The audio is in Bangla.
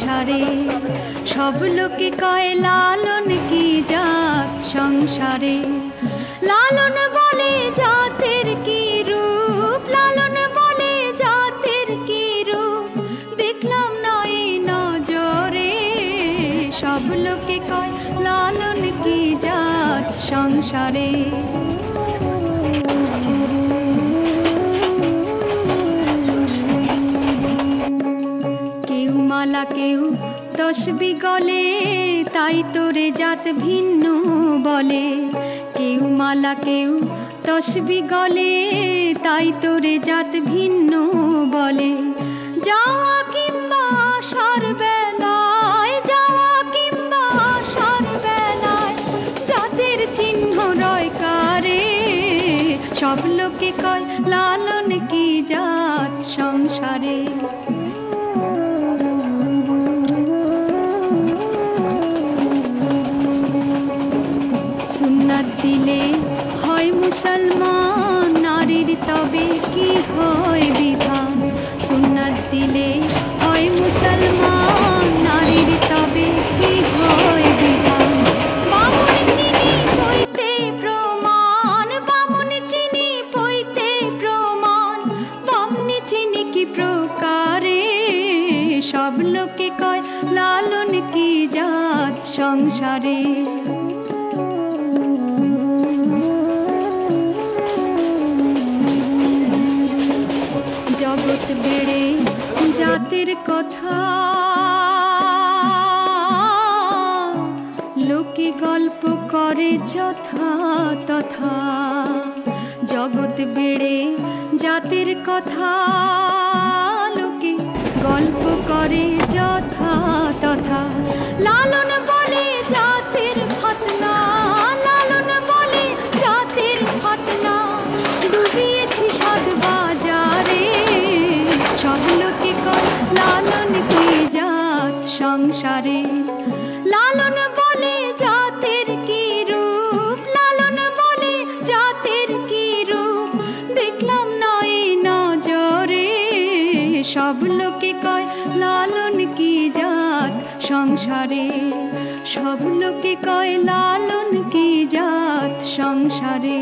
সংসারে সব লোকে কয় লালন কি জাত সংসারে লালন বলে জাতের কি রূপ লালন বলে জাতের কি রূপ দেখলাম নয় নজরে সব লোকে কয় লালন কি জাত সংসারে কেউ মালা কেউ তসবি গলে তাই তোরে জাত ভিন্ন বলে কেউ মালা কেউ তসবি গলে তাই তোরে জাত ভিন্ন বলে যাওয়া কিংবা আসার বেলায় যাওয়া কিংবা আসার বেলায় জাতের চিহ্ন রয় কারে সব লোকে কয় লালন কি জাত সংসারে সুন্নাত দিলে হয় মুসলমান নারীর তবে কি হয় বিধান সুন্নাত দিলে হয় মুসলমান নারীর তবে কি হয় বিধান বামুন চিনি পইতে প্রমাণ বামুন চিনি পইতে প্রমাণ বামনি চিনি কি প্রকারে সব লোকে কয় লালন কি জাত সংসারে জগৎ বেড়ে জাতের কথা লোকে গল্প করে যথা তথা জগৎ বেড়ে জাতের কথা লোকে গল্প করে যথা তথা লালন বলে জাতের খতনা লালন বলে জাতের খতনা ডুবিয়েছি সাত বাজারে সব লোকে কয় লালন কি জাত সংসারে লালন বলে জাতের কি রূপ লালন বলে জাতের কি রূপ দেখলাম নয় নজরে সব লোকে কয় লালন কি জাত সংসারে সব লোকে কয় লালন কি জাত সংসারে।